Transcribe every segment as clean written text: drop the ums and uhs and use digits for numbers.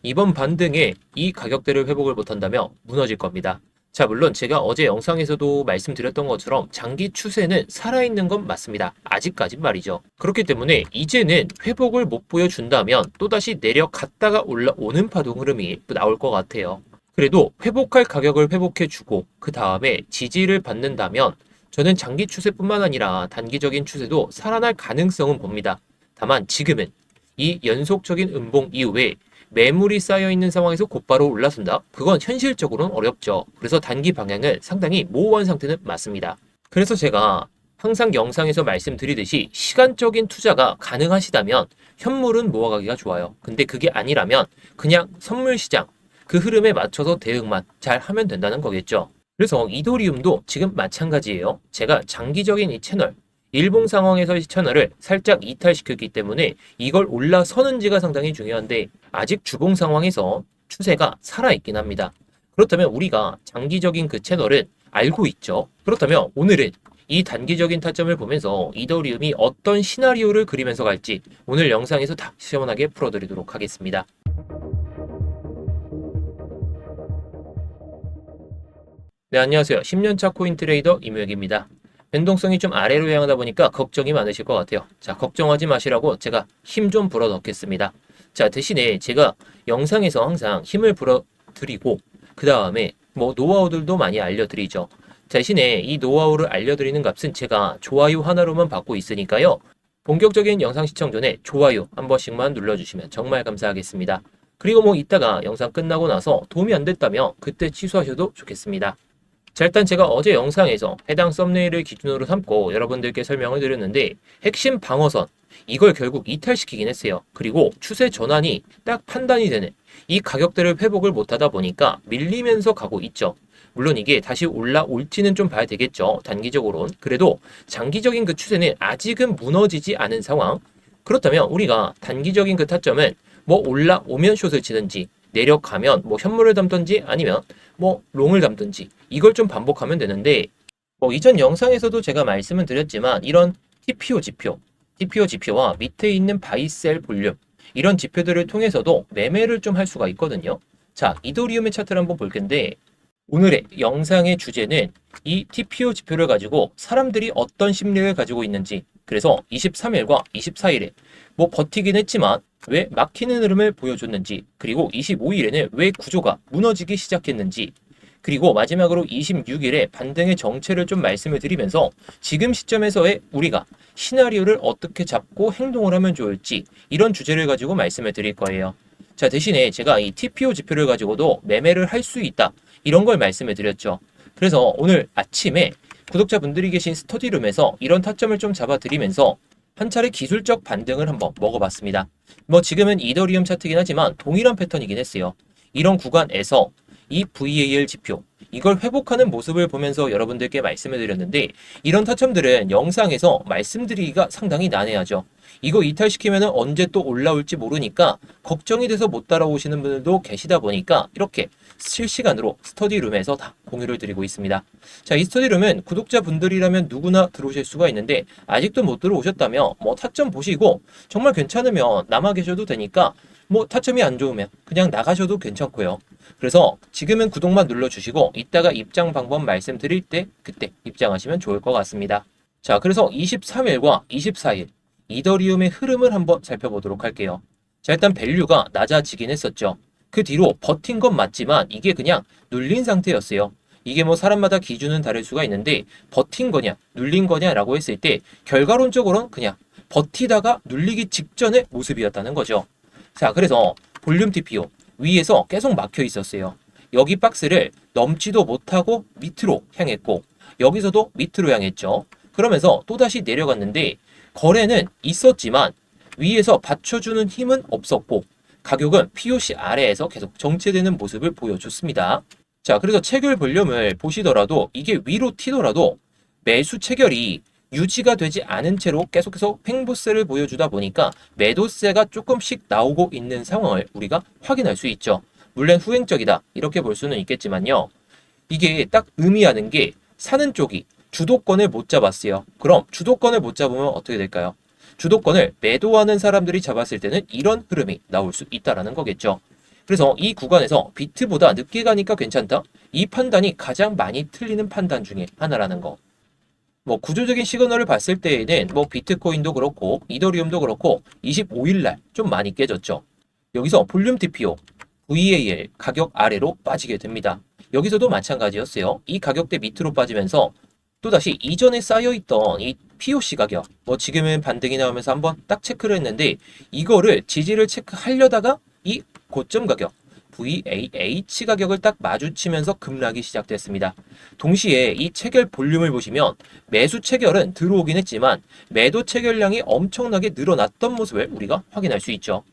이번 반등에 이 가격대를 회복을 못한다면 무너질 겁니다. 자, 물론 제가 어제 영상에서도 말씀드렸던 것처럼 장기 추세는 살아있는 건 맞습니다. 아직까진 말이죠. 그렇기 때문에 이제는 회복을 못 보여준다면 또다시 내려갔다가 올라오는 파동 흐름이 나올 것 같아요. 그래도 회복할 가격을 회복해주고 그 다음에 지지를 받는다면 저는 장기 추세뿐만 아니라 단기적인 추세도 살아날 가능성은 봅니다. 다만 지금은 이 연속적인 음봉 이후에 매물이 쌓여 있는 상황에서 곧바로 올라선다? 그건 현실적으로는 어렵죠. 그래서 단기 방향은 상당히 모호한 상태는 맞습니다. 그래서 제가 항상 영상에서 말씀드리듯이 시간적인 투자가 가능하시다면 현물은 모아가기가 좋아요. 근데 그게 아니라면 그냥 선물 시장 그 흐름에 맞춰서 대응만 잘 하면 된다는 거겠죠. 그래서 이더리움도 지금 마찬가지예요. 제가 장기적인 이 채널 일봉 상황에서의 채널을 살짝 이탈시켰기 때문에 이걸 올라서는지가 상당히 중요한데 아직 주봉 상황에서 추세가 살아있긴 합니다. 그렇다면 우리가 장기적인 그 채널은 알고 있죠. 그렇다면 오늘은 이 단기적인 타점을 보면서 이더리움이 어떤 시나리오를 그리면서 갈지 오늘 영상에서 다 시원하게 풀어드리도록 하겠습니다. 네, 안녕하세요. 10년차 코인 트레이더 임효혁입니다. 변동성이 좀 아래로 향하다 보니까 걱정이 많으실 것 같아요. 자, 걱정하지 마시라고 제가 힘 좀 불어 넣겠습니다. 자, 대신에 제가 영상에서 항상 힘을 불어 드리고 그 다음에 뭐 노하우들도 많이 알려드리죠. 대신에 이 노하우를 알려드리는 값은 제가 좋아요 하나로만 받고 있으니까요. 본격적인 영상 시청 전에 좋아요 한 번씩만 눌러주시면 정말 감사하겠습니다. 그리고 뭐 이따가 영상 끝나고 나서 도움이 안 됐다면 그때 취소하셔도 좋겠습니다. 자, 일단 제가 어제 영상에서 해당 썸네일을 기준으로 삼고 여러분들께 설명을 드렸는데 핵심 방어선 이걸 결국 이탈시키긴 했어요. 그리고 추세 전환이 딱 판단이 되는 이 가격대를 회복을 못하다 보니까 밀리면서 가고 있죠. 물론 이게 다시 올라올지는 좀 봐야 되겠죠. 단기적으로는. 그래도 장기적인 그 추세는 아직은 무너지지 않은 상황. 그렇다면 우리가 단기적인 그 타점은 뭐 올라오면 숏을 치든지 내려가면 뭐 현물을 담든지 아니면 뭐 롱을 담든지 이걸 좀 반복하면 되는데 뭐 이전 영상에서도 제가 말씀을 드렸지만 이런 TPO 지표와 밑에 있는 바이셀 볼륨 이런 지표들을 통해서도 매매를 좀 할 수가 있거든요. 자, 이더리움의 차트를 한번 볼 텐데 오늘의 영상의 주제는 이 TPO 지표를 가지고 사람들이 어떤 심리를 가지고 있는지 그래서 23일과 24일에 뭐 버티긴 했지만 왜 막히는 흐름을 보여줬는지 그리고 25일에는 왜 구조가 무너지기 시작했는지 그리고 마지막으로 26일에 반등의 정체를 좀 말씀을 드리면서 지금 시점에서의 우리가 시나리오를 어떻게 잡고 행동을 하면 좋을지 이런 주제를 가지고 말씀을 드릴 거예요. 자, 대신에 제가 이 TPO 지표를 가지고도 매매를 할 수 있다 이런 걸 말씀을 드렸죠. 그래서 오늘 아침에 구독자분들이 계신 스터디룸에서 이런 타점을 좀 잡아드리면서 한 차례 기술적 반등을 한번 먹어봤습니다. 뭐 지금은 이더리움 차트이긴 하지만 동일한 패턴이긴 했어요. 이런 구간에서 이 VAL 지표 이걸 회복하는 모습을 보면서 여러분들께 말씀을 드렸는데 이런 타점들은 영상에서 말씀드리기가 상당히 난해하죠. 이거 이탈시키면 언제 또 올라올지 모르니까 걱정이 돼서 못 따라오시는 분들도 계시다 보니까 이렇게 실시간으로 스터디룸에서 다 공유를 드리고 있습니다. 자, 이 스터디룸은 구독자분들이라면 누구나 들어오실 수가 있는데 아직도 못 들어오셨다면 뭐 타점 보시고 정말 괜찮으면 남아 계셔도 되니까 뭐 타점이 안 좋으면 그냥 나가셔도 괜찮고요. 그래서 지금은 구독만 눌러주시고 이따가 입장 방법 말씀드릴 때 그때 입장하시면 좋을 것 같습니다. 자, 그래서 23일과 24일 이더리움의 흐름을 한번 살펴보도록 할게요. 자, 일단 밸류가 낮아지긴 했었죠. 그 뒤로 버틴 건 맞지만 이게 그냥 눌린 상태였어요. 이게 뭐 사람마다 기준은 다를 수가 있는데 버틴 거냐 눌린 거냐라고 했을 때 결과론적으로는 그냥 버티다가 눌리기 직전의 모습이었다는 거죠. 자, 그래서 볼륨 TPO 위에서 계속 막혀 있었어요. 여기 박스를 넘지도 못하고 밑으로 향했고 여기서도 밑으로 향했죠. 그러면서 또다시 내려갔는데 거래는 있었지만 위에서 받쳐주는 힘은 없었고 가격은 POC 아래에서 계속 정체되는 모습을 보여줬습니다. 자, 그래서 체결 볼륨을 보시더라도 이게 위로 튀더라도 매수 체결이 유지가 되지 않은 채로 계속해서 횡보세를 보여주다 보니까 매도세가 조금씩 나오고 있는 상황을 우리가 확인할 수 있죠. 물론 후행적이다 이렇게 볼 수는 있겠지만요. 이게 딱 의미하는 게 사는 쪽이 주도권을 못 잡았어요. 그럼 주도권을 못 잡으면 어떻게 될까요? 주도권을 매도하는 사람들이 잡았을 때는 이런 흐름이 나올 수 있다라는 거겠죠. 그래서 이 구간에서 비트보다 늦게 가니까 괜찮다. 이 판단이 가장 많이 틀리는 판단 중에 하나라는 거. 뭐 구조적인 시그널을 봤을 때에는 뭐 비트코인도 그렇고 이더리움도 그렇고 25일 날 좀 많이 깨졌죠. 여기서 볼륨 TPO, VAL 가격 아래로 빠지게 됩니다. 여기서도 마찬가지였어요. 이 가격대 밑으로 빠지면서 또다시 이전에 쌓여있던 이 POC 가격, 뭐 지금은 반등이 나오면서 한번 딱 체크를 했는데 이거를 지지를 체크하려다가 이 고점 가격 VAH 가격을 딱 마주치면서 급락이 시작됐습니다. 동시에 이 체결 볼륨을 보시면 매수 체결은 들어오긴 했지만 매도 체결량이 엄청나게 늘어났던 모습을 우리가 확인할 수 있죠.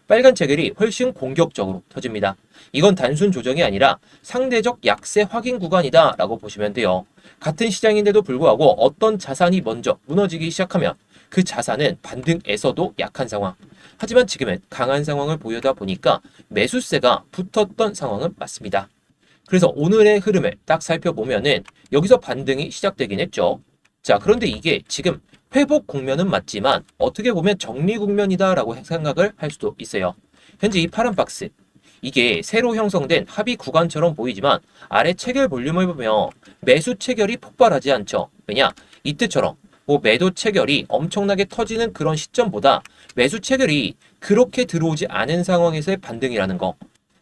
빨간 체결이 훨씬 공격적으로 터집니다. 이건 단순 조정이 아니라 상대적 약세 확인 구간이다 라고 보시면 돼요. 같은 시장인데도 불구하고 어떤 자산이 먼저 무너지기 시작하면 그 자산은 반등에서도 약한 상황. 하지만 지금은 강한 상황을 보여다 보니까 매수세가 붙었던 상황은 맞습니다. 그래서 오늘의 흐름을 딱 살펴보면은 여기서 반등이 시작되긴 했죠. 자, 그런데 이게 지금 회복 국면은 맞지만 어떻게 보면 정리 국면이다라고 생각을 할 수도 있어요. 현재 이 파란 박스, 이게 새로 형성된 합의 구간처럼 보이지만 아래 체결 볼륨을 보면 매수 체결이 폭발하지 않죠. 왜냐? 이때처럼 뭐 매도 체결이 엄청나게 터지는 그런 시점보다 매수 체결이 그렇게 들어오지 않은 상황에서의 반등이라는 거.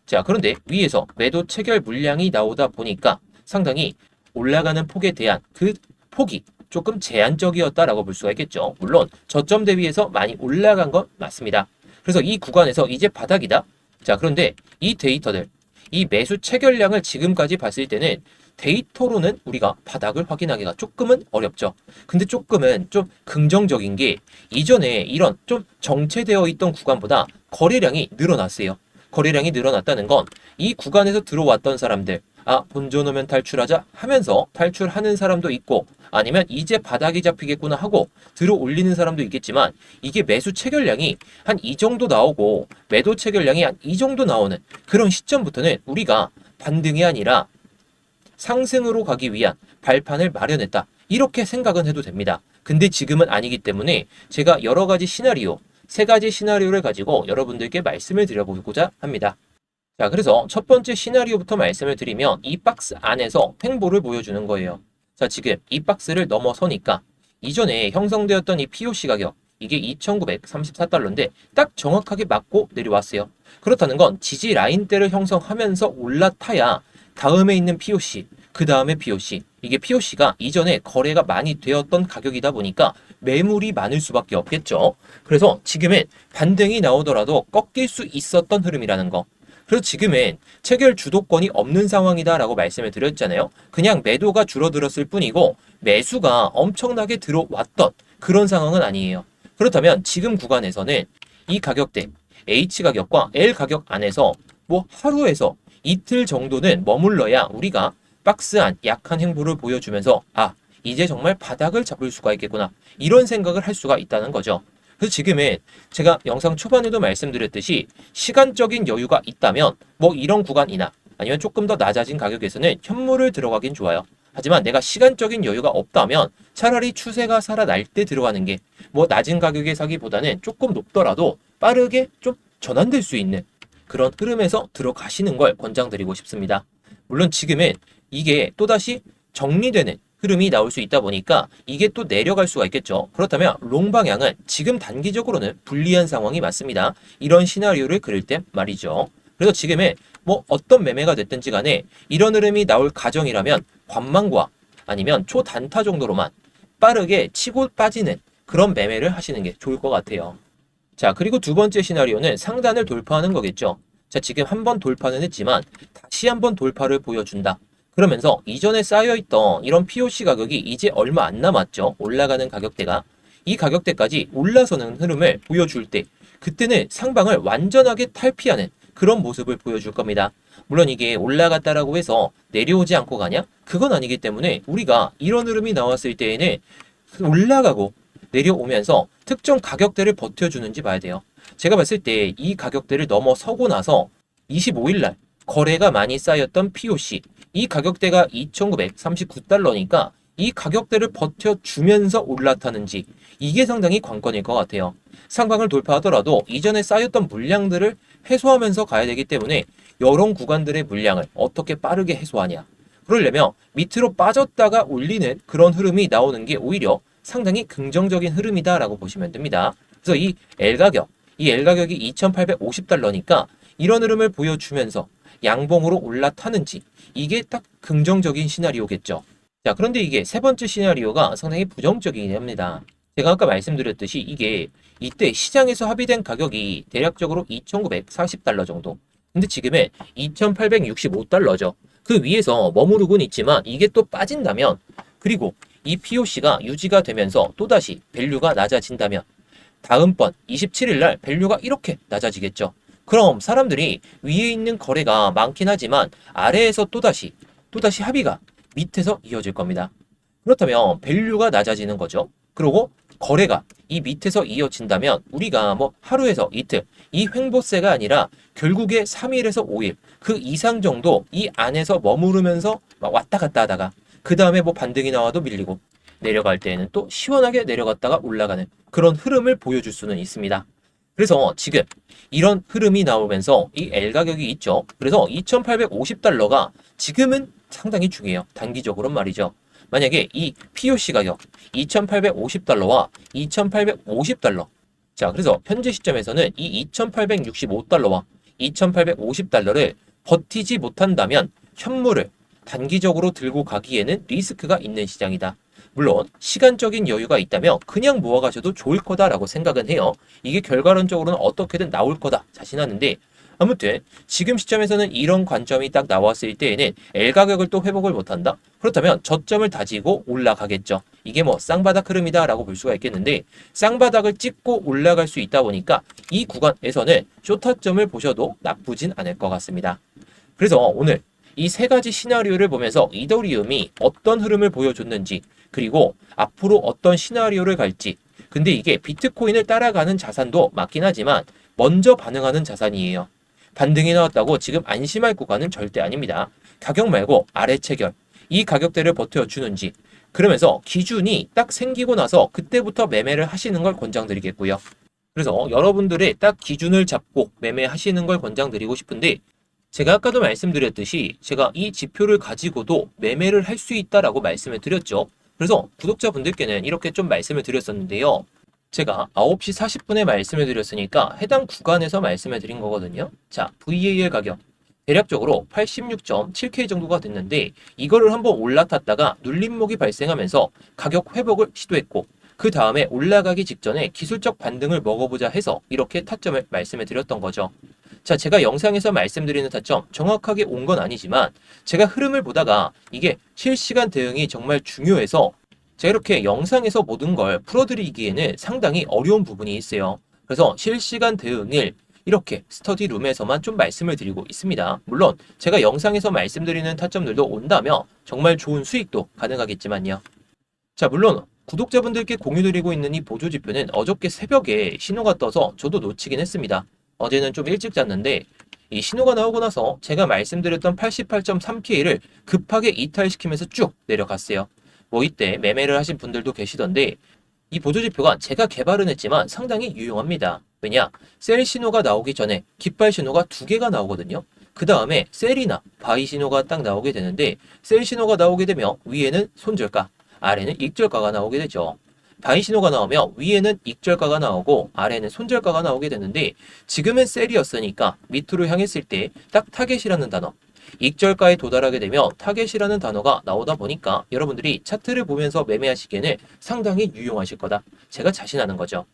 자, 그런데 위에서 매도 체결 물량이 나오다 보니까 상당히 올라가는 폭에 대한 그 폭이 조금 제한적이었다라고 볼 수가 있겠죠. 물론 저점 대비해서 많이 올라간 건 맞습니다. 그래서 이 구간에서 이제 바닥이다. 자, 그런데 이 데이터들, 이 매수 체결량을 지금까지 봤을 때는 데이터로는 우리가 바닥을 확인하기가 조금은 어렵죠. 근데 조금은 좀 긍정적인 게 이전에 이런 좀 정체되어 있던 구간보다 거래량이 늘어났어요. 거래량이 늘어났다는 건 이 구간에서 들어왔던 사람들, 본전 오면 탈출하자 하면서 탈출하는 사람도 있고 아니면 이제 바닥이 잡히겠구나 하고 들어 올리는 사람도 있겠지만 이게 매수 체결량이 한 이 정도 나오고 매도 체결량이 한 이 정도 나오는 그런 시점부터는 우리가 반등이 아니라 상승으로 가기 위한 발판을 마련했다. 이렇게 생각은 해도 됩니다. 근데 지금은 아니기 때문에 제가 여러 가지 시나리오, 세 가지 시나리오를 가지고 여러분들께 말씀을 드려보고자 합니다. 자, 그래서 첫 번째 시나리오부터 말씀을 드리면 이 박스 안에서 횡보를 보여주는 거예요. 자, 지금 이 박스를 넘어서니까 이전에 형성되었던 이 POC 가격, 이게 2,934달러인데 딱 정확하게 맞고 내려왔어요. 그렇다는 건 지지 라인대를 형성하면서 올라타야 다음에 있는 POC, 그 다음에 POC, 이게 POC가 이전에 거래가 많이 되었던 가격이다 보니까 매물이 많을 수밖에 없겠죠. 그래서 지금은 반등이 나오더라도 꺾일 수 있었던 흐름이라는 거. 그래서 지금은 체결 주도권이 없는 상황이다라고 말씀을 드렸잖아요. 그냥 매도가 줄어들었을 뿐이고 매수가 엄청나게 들어왔던 그런 상황은 아니에요. 그렇다면 지금 구간에서는 이 가격대 H 가격과 L 가격 안에서 뭐 하루에서 이틀 정도는 머물러야 우리가 박스 안 약한 행보를 보여주면서 이제 정말 바닥을 잡을 수가 있겠구나 이런 생각을 할 수가 있다는 거죠. 그래서 지금은 제가 영상 초반에도 말씀드렸듯이 시간적인 여유가 있다면 뭐 이런 구간이나 아니면 조금 더 낮아진 가격에서는 현물을 들어가긴 좋아요. 하지만 내가 시간적인 여유가 없다면 차라리 추세가 살아날 때 들어가는 게 뭐 낮은 가격에 사기보다는 조금 높더라도 빠르게 좀 전환될 수 있는 그런 흐름에서 들어가시는 걸 권장드리고 싶습니다. 물론 지금은 이게 또다시 정리되는 흐름이 나올 수 있다 보니까 이게 또 내려갈 수가 있겠죠. 그렇다면 롱 방향은 지금 단기적으로는 불리한 상황이 맞습니다. 이런 시나리오를 그릴 때 말이죠. 그래서 지금은 뭐 어떤 매매가 됐든지 간에 이런 흐름이 나올 가정이라면 관망과 아니면 초단타 정도로만 빠르게 치고 빠지는 그런 매매를 하시는 게 좋을 것 같아요. 자, 그리고 두 번째 시나리오는 상단을 돌파하는 거겠죠. 자, 지금 한번 돌파는 했지만 다시 한번 돌파를 보여준다. 그러면서 이전에 쌓여있던 이런 POC 가격이 이제 얼마 안 남았죠. 올라가는 가격대가. 이 가격대까지 올라서는 흐름을 보여줄 때 그때는 상방을 완전하게 탈피하는 그런 모습을 보여줄 겁니다. 물론 이게 올라갔다라고 해서 내려오지 않고 가냐? 그건 아니기 때문에 우리가 이런 흐름이 나왔을 때에는 올라가고 내려오면서 특정 가격대를 버텨주는지 봐야 돼요. 제가 봤을 때 이 가격대를 넘어서고 나서 25일날 거래가 많이 쌓였던 POC 이 가격대가 2,939달러니까 이 가격대를 버텨주면서 올라타는지 이게 상당히 관건일 것 같아요. 상방을 돌파하더라도 이전에 쌓였던 물량들을 해소하면서 가야 되기 때문에 이런 구간들의 물량을 어떻게 빠르게 해소하냐. 그러려면 밑으로 빠졌다가 올리는 그런 흐름이 나오는 게 오히려 상당히 긍정적인 흐름이다라고 보시면 됩니다. 그래서 이 L 가격이 2,850달러니까 이런 흐름을 보여주면서 양봉으로 올라타는지 이게 딱 긍정적인 시나리오겠죠. 자, 그런데 이게 세 번째 시나리오가 상당히 부정적이긴 합니다. 제가 아까 말씀드렸듯이 이게 이때 시장에서 합의된 가격이 대략적으로 2,940달러 정도. 근데 지금은 2,865달러죠. 그 위에서 머무르곤 있지만 이게 또 빠진다면 그리고 이 POC가 유지가 되면서 또다시 밸류가 낮아진다면 다음번 27일 날 밸류가 이렇게 낮아지겠죠. 그럼 사람들이 위에 있는 거래가 많긴 하지만 아래에서 또다시 합의가 밑에서 이어질 겁니다. 그렇다면 밸류가 낮아지는 거죠. 그리고 거래가 이 밑에서 이어진다면 우리가 뭐 하루에서 이틀 이 횡보세가 아니라 결국에 3일에서 5일 그 이상 정도 이 안에서 머무르면서 막 왔다 갔다 하다가 그 다음에 뭐 반등이 나와도 밀리고 내려갈 때에는 또 시원하게 내려갔다가 올라가는 그런 흐름을 보여줄 수는 있습니다. 그래서 지금 이런 흐름이 나오면서 이 L 가격이 있죠. 그래서 2,850달러가 지금은 상당히 중요해요. 단기적으로 말이죠. 만약에 이 POC 가격 2,850달러와 2,850달러. 자, 그래서 현재 시점에서는 이 2,865달러와 2,850달러를 버티지 못한다면 현물을 단기적으로 들고 가기에는 리스크가 있는 시장이다. 물론 시간적인 여유가 있다면 그냥 모아가셔도 좋을 거다라고 생각은 해요. 이게 결과론적으로는 어떻게든 나올 거다 자신하는데 아무튼 지금 시점에서는 이런 관점이 딱 나왔을 때에는 L 가격을 또 회복을 못한다? 그렇다면 저점을 다지고 올라가겠죠. 이게 뭐 쌍바닥 흐름이다라고 볼 수가 있겠는데 쌍바닥을 찍고 올라갈 수 있다 보니까 이 구간에서는 쇼타점을 보셔도 나쁘진 않을 것 같습니다. 그래서 오늘 이 세 가지 시나리오를 보면서 이더리움이 어떤 흐름을 보여줬는지 그리고 앞으로 어떤 시나리오를 갈지 근데 이게 비트코인을 따라가는 자산도 맞긴 하지만 먼저 반응하는 자산이에요. 반등이 나왔다고 지금 안심할 구간은 절대 아닙니다. 가격 말고 아래 체결 이 가격대를 버텨주는지 그러면서 기준이 딱 생기고 나서 그때부터 매매를 하시는 걸 권장드리겠고요. 그래서 여러분들의 딱 기준을 잡고 매매하시는 걸 권장드리고 싶은데 제가 아까도 말씀드렸듯이 제가 이 지표를 가지고도 매매를 할 수 있다라고 말씀을 드렸죠. 그래서 구독자분들께는 이렇게 좀 말씀을 드렸었는데요. 제가 9시 40분에 말씀을 드렸으니까 해당 구간에서 말씀을 드린 거거든요. 자, VAL 가격 대략적으로 86.7K 정도가 됐는데 이거를 한번 올라탔다가 눌림목이 발생하면서 가격 회복을 시도했고 그 다음에 올라가기 직전에 기술적 반등을 먹어보자 해서 이렇게 타점을 말씀을 드렸던 거죠. 자, 제가 영상에서 말씀드리는 타점 정확하게 온 건 아니지만 제가 흐름을 보다가 이게 실시간 대응이 정말 중요해서 제가 이렇게 영상에서 모든 걸 풀어드리기에는 상당히 어려운 부분이 있어요. 그래서 실시간 대응을 이렇게 스터디룸에서만 좀 말씀을 드리고 있습니다. 물론 제가 영상에서 말씀드리는 타점들도 온다면 정말 좋은 수익도 가능하겠지만요. 자, 물론 구독자분들께 공유드리고 있는 이 보조지표는 어저께 새벽에 신호가 떠서 저도 놓치긴 했습니다. 어제는 좀 일찍 잤는데 이 신호가 나오고 나서 제가 말씀드렸던 88.3K를 급하게 이탈시키면서 쭉 내려갔어요. 뭐 이때 매매를 하신 분들도 계시던데 이 보조지표가 제가 개발은 했지만 상당히 유용합니다. 왜냐? 셀 신호가 나오기 전에 깃발 신호가 두 개가 나오거든요. 그 다음에 셀이나 바이 신호가 딱 나오게 되는데 셀 신호가 나오게 되면 위에는 손절가, 아래는 익절가가 나오게 되죠. 바이 신호가 나오면 위에는 익절가가 나오고 아래는 손절가가 나오게 되는데 지금은 셀이었으니까 밑으로 향했을 때 딱 타겟이라는 단어 익절가에 도달하게 되면 타겟이라는 단어가 나오다 보니까 여러분들이 차트를 보면서 매매하시기에는 상당히 유용하실 거다. 제가 자신하는 거죠.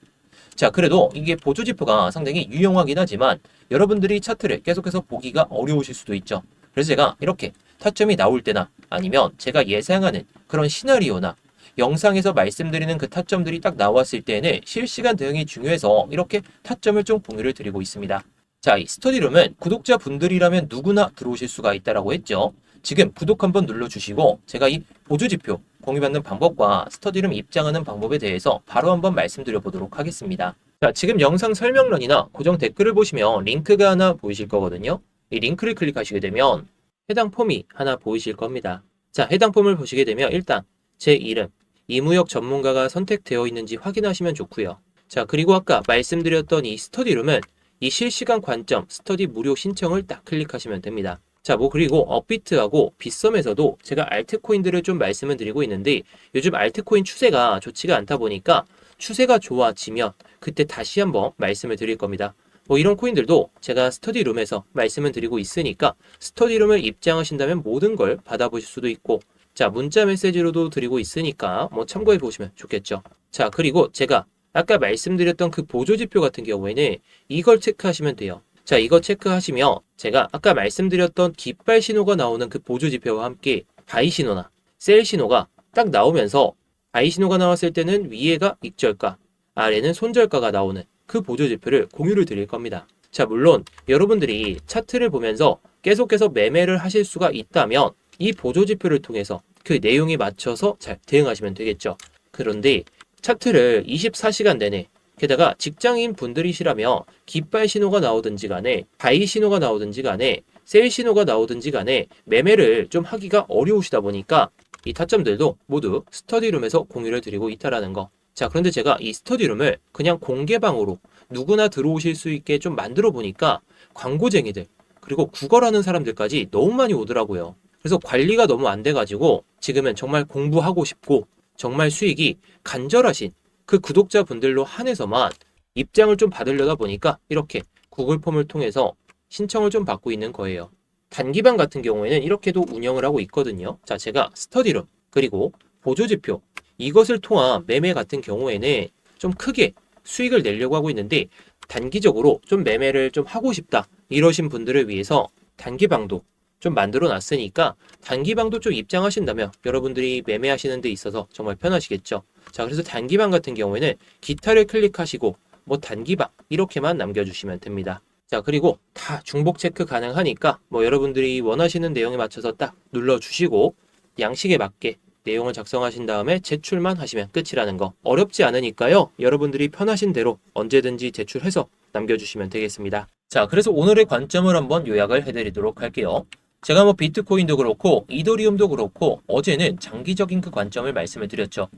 자, 그래도 이게 보조지표가 상당히 유용하긴 하지만 여러분들이 차트를 계속해서 보기가 어려우실 수도 있죠. 그래서 제가 이렇게 타점이 나올 때나 아니면 제가 예상하는 그런 시나리오나 영상에서 말씀드리는 그 타점들이 딱 나왔을 때는 실시간 대응이 중요해서 이렇게 타점을 좀 공유를 드리고 있습니다. 자, 이 스터디룸은 구독자분들이라면 누구나 들어오실 수가 있다라고 했죠. 지금 구독 한번 눌러주시고 제가 이 보조지표 공유받는 방법과 스터디룸 입장하는 방법에 대해서 바로 한번 말씀드려 보도록 하겠습니다. 자, 지금 영상 설명란이나 고정 댓글을 보시면 링크가 하나 보이실 거거든요. 이 링크를 클릭하시게 되면 해당 폼이 하나 보이실 겁니다. 자, 해당 폼을 보시게 되면 일단 제 이름, 이무역 전문가가 선택되어 있는지 확인하시면 좋고요. 자, 그리고 아까 말씀드렸던 이 스터디룸은 이 실시간 관점 스터디 무료 신청을 딱 클릭하시면 됩니다. 자, 그리고 업비트하고 빗썸에서도 제가 알트코인들을 좀 말씀을 드리고 있는데 요즘 알트코인 추세가 좋지가 않다 보니까 추세가 좋아지면 그때 다시 한번 말씀을 드릴 겁니다. 이런 코인들도 제가 스터디룸에서 말씀을 드리고 있으니까 스터디룸을 입장하신다면 모든 걸 받아보실 수도 있고, 자, 문자 메시지로도 드리고 있으니까 참고해 보시면 좋겠죠. 자, 그리고 제가 아까 말씀드렸던 그 보조지표 같은 경우에는 이걸 체크하시면 돼요. 자, 이거 체크하시면 제가 아까 말씀드렸던 깃발 신호가 나오는 그 보조지표와 함께 바이 신호나 셀 신호가 딱 나오면서 바이 신호가 나왔을 때는 위에가 익절가, 아래는 손절가가 나오는 그 보조지표를 공유를 드릴 겁니다. 자, 물론 여러분들이 차트를 보면서 계속해서 매매를 하실 수가 있다면 이 보조지표를 통해서 그 내용에 맞춰서 잘 대응하시면 되겠죠. 그런데 차트를 24시간 내내, 게다가 직장인 분들이시라면 깃발 신호가 나오든지 간에 바이 신호가 나오든지 간에 셀 신호가 나오든지 간에 매매를 좀 하기가 어려우시다 보니까 이 타점들도 모두 스터디룸에서 공유를 드리고 있다라는 거. 자, 그런데 제가 이 스터디룸을 그냥 공개방으로 누구나 들어오실 수 있게 좀 만들어 보니까 광고쟁이들 그리고 구걸하는 사람들까지 너무 많이 오더라고요. 그래서 관리가 너무 안 돼가지고 지금은 정말 공부하고 싶고 정말 수익이 간절하신 그 구독자분들로 한해서만 입장을 좀 받으려다 보니까 이렇게 구글 폼을 통해서 신청을 좀 받고 있는 거예요. 단기방 같은 경우에는 이렇게도 운영을 하고 있거든요. 자, 제가 스터디룸 그리고 보조지표 이것을 통한 매매 같은 경우에는 좀 크게 수익을 내려고 하고 있는데 단기적으로 좀 매매를 좀 하고 싶다 이러신 분들을 위해서 단기방도 좀 만들어 놨으니까 단기방도 좀 입장하신다면 여러분들이 매매하시는 데 있어서 정말 편하시겠죠. 자, 그래서 단기방 같은 경우에는 기타를 클릭하시고 단기방 이렇게만 남겨주시면 됩니다. 자, 그리고 다 중복 체크 가능하니까 여러분들이 원하시는 내용에 맞춰서 딱 눌러주시고 양식에 맞게 내용을 작성하신 다음에 제출만 하시면 끝이라는 거. 어렵지 않으니까요. 여러분들이 편하신 대로 언제든지 제출해서 남겨주시면 되겠습니다. 자, 그래서 오늘의 관점을 한번 요약을 해드리도록 할게요. 제가 비트코인도 그렇고 이더리움도 그렇고 어제는 장기적인 그 관점을 말씀을 드렸죠.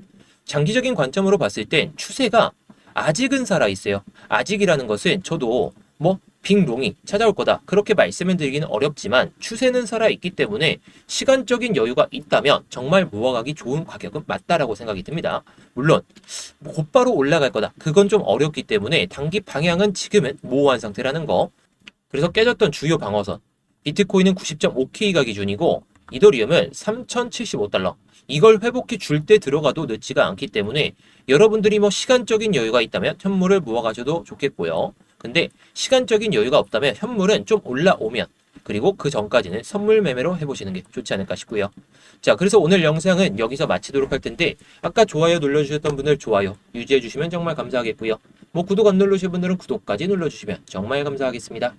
장기적인 관점으로 봤을 땐 추세가 아직은 살아있어요. 아직이라는 것은 저도 빅롱이 찾아올 거다 그렇게 말씀을 드리기는 어렵지만 추세는 살아있기 때문에 시간적인 여유가 있다면 정말 모아가기 좋은 가격은 맞다라고 생각이 듭니다. 물론 곧바로 올라갈 거다 그건 좀 어렵기 때문에 단기 방향은 지금은 모호한 상태라는 거. 그래서 깨졌던 주요 방어선 비트코인은 90.5K가 기준이고 이더리움은 3075달러 이걸 회복해 줄 때 들어가도 늦지가 않기 때문에 여러분들이 시간적인 여유가 있다면 현물을 모아가셔도 좋겠고요. 근데 시간적인 여유가 없다면 현물은 좀 올라오면 그리고 그 전까지는 선물 매매로 해보시는 게 좋지 않을까 싶고요. 자, 그래서 오늘 영상은 여기서 마치도록 할 텐데 아까 좋아요 눌러주셨던 분들 좋아요 유지해 주시면 정말 감사하겠고요. 구독 안 누르신 분들은 구독까지 눌러주시면 정말 감사하겠습니다.